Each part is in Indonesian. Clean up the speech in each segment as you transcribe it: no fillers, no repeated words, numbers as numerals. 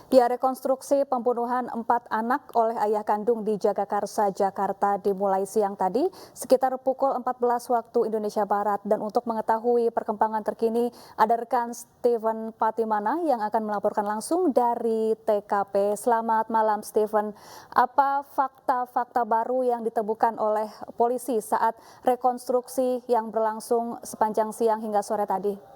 Ya, rekonstruksi pembunuhan 4 anak oleh ayah kandung di Jagakarsa, Jakarta dimulai siang tadi sekitar pukul 14 waktu Indonesia Barat. Dan untuk mengetahui perkembangan terkini, ada rekan Steven Patimana yang akan melaporkan langsung dari TKP. Selamat malam, Steven. Apa fakta-fakta baru yang ditemukan oleh polisi saat rekonstruksi yang berlangsung sepanjang siang hingga sore tadi?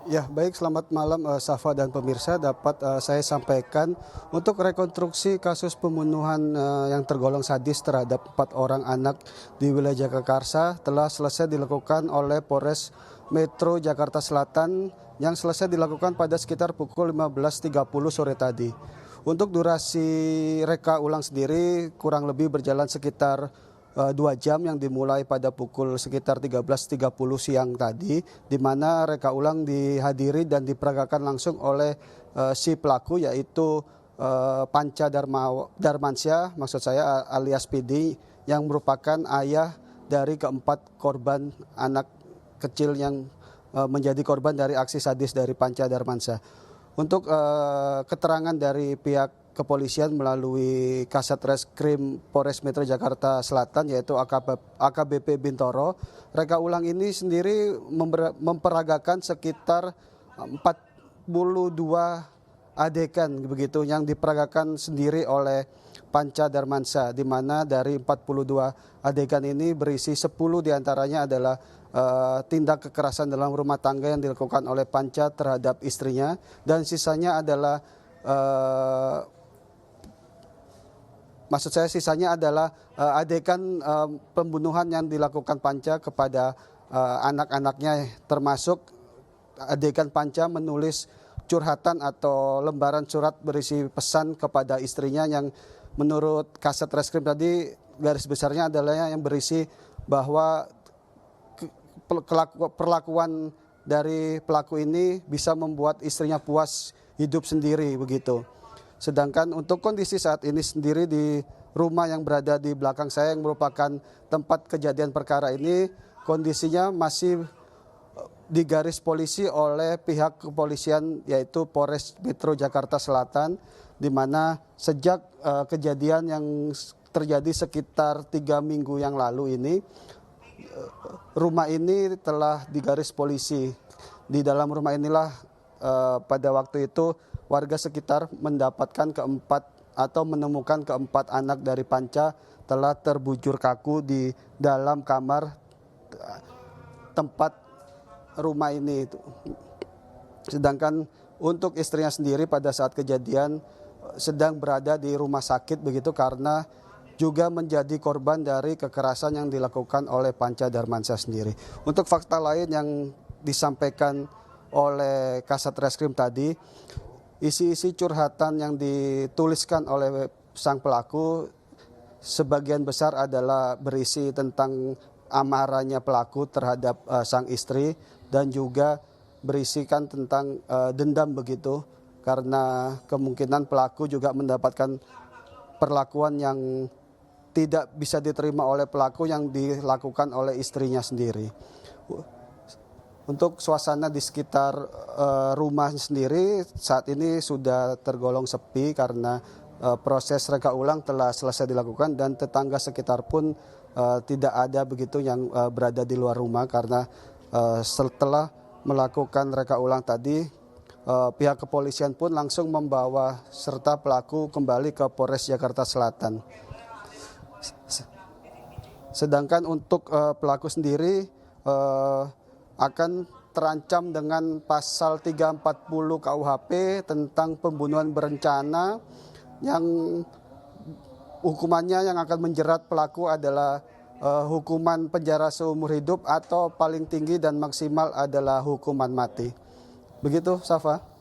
Ya, baik, selamat malam Safa dan pemirsa. Dapat saya sampaikan untuk rekonstruksi kasus pembunuhan yang tergolong sadis terhadap 4 orang anak di wilayah Jagakarsa telah selesai dilakukan oleh Polres Metro Jakarta Selatan yang selesai dilakukan pada sekitar pukul 15.30 sore tadi. Untuk durasi reka ulang sendiri kurang lebih berjalan sekitar 2 jam yang dimulai pada pukul sekitar 13.30 siang tadi, di mana reka ulang dihadiri dan diperagakan langsung oleh si pelaku, yaitu Panca Darmansyah, maksud saya alias PD, yang merupakan ayah dari keempat korban anak kecil yang menjadi korban dari aksi sadis dari Panca Darmansyah. Untuk keterangan dari pihak kepolisian melalui Kasat Reskrim Polres Metro Jakarta Selatan, yaitu AKBP Bintoro, reka ulang ini sendiri memperagakan sekitar 42 adegan begitu yang diperagakan sendiri oleh Panca Darmansyah, di mana dari 42 adegan ini berisi 10 diantaranya adalah tindak kekerasan dalam rumah tangga yang dilakukan oleh Panca terhadap istrinya, dan sisanya adalah adegan pembunuhan yang dilakukan Panca kepada anak-anaknya, termasuk adegan Panca menulis curhatan atau lembaran surat berisi pesan kepada istrinya yang menurut Kasat Reskrim tadi garis besarnya adalah yang berisi bahwa perlakuan dari pelaku ini bisa membuat istrinya puas hidup sendiri begitu. Sedangkan untuk kondisi saat ini sendiri di rumah yang berada di belakang saya yang merupakan tempat kejadian perkara ini, kondisinya masih digaris polisi oleh pihak kepolisian, yaitu Polres Metro Jakarta Selatan, di mana sejak kejadian yang terjadi sekitar 3 minggu yang lalu ini, rumah ini telah digaris polisi. Di dalam rumah inilah pada waktu itu warga sekitar mendapatkan menemukan keempat anak dari Panca telah terbujur kaku di dalam kamar tempat rumah ini. Sedangkan untuk istrinya sendiri pada saat kejadian sedang berada di rumah sakit begitu, karena juga menjadi korban dari kekerasan yang dilakukan oleh Panca Darmansyah sendiri. Untuk fakta lain yang disampaikan oleh Kasat Reskrim tadi, isi-isi curhatan yang dituliskan oleh sang pelaku sebagian besar adalah berisi tentang amarahnya pelaku terhadap sang istri, dan juga berisikan tentang dendam begitu, karena kemungkinan pelaku juga mendapatkan perlakuan yang tidak bisa diterima oleh pelaku yang dilakukan oleh istrinya sendiri. Untuk suasana di sekitar rumah sendiri saat ini sudah tergolong sepi karena proses reka ulang telah selesai dilakukan, dan tetangga sekitar pun tidak ada begitu yang berada di luar rumah, karena setelah melakukan reka ulang tadi pihak kepolisian pun langsung membawa serta pelaku kembali ke Polres Jakarta Selatan. Sedangkan untuk pelaku sendiri akan terancam dengan pasal 340 KUHP tentang pembunuhan berencana, yang hukumannya yang akan menjerat pelaku adalah hukuman penjara seumur hidup atau paling tinggi dan maksimal adalah hukuman mati. Begitu, Safa.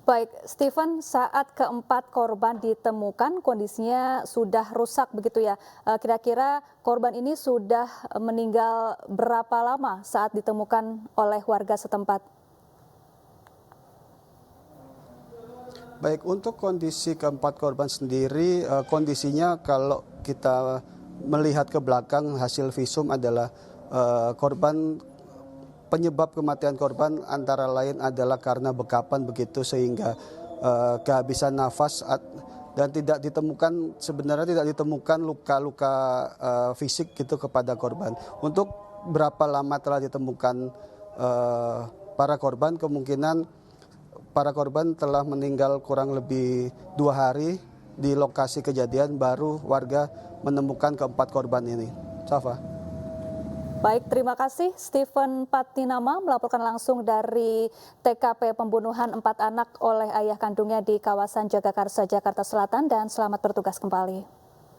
Baik, Steven, saat keempat korban ditemukan kondisinya sudah rusak begitu ya. Kira-kira korban ini sudah meninggal berapa lama saat ditemukan oleh warga setempat? Baik, untuk kondisi keempat korban sendiri, kondisinya kalau kita melihat ke belakang hasil visum adalah korban penyebab kematian korban antara lain adalah karena bekapan begitu sehingga kehabisan nafas dan sebenarnya tidak ditemukan luka-luka fisik gitu kepada korban. Untuk berapa lama telah ditemukan para korban, kemungkinan para korban telah meninggal kurang lebih 2 hari di lokasi kejadian, baru warga menemukan keempat korban ini. Safa. Baik, terima kasih Stephen Patinama melaporkan langsung dari TKP pembunuhan 4 anak oleh ayah kandungnya di kawasan Jagakarsa, Jakarta Selatan, dan selamat bertugas kembali.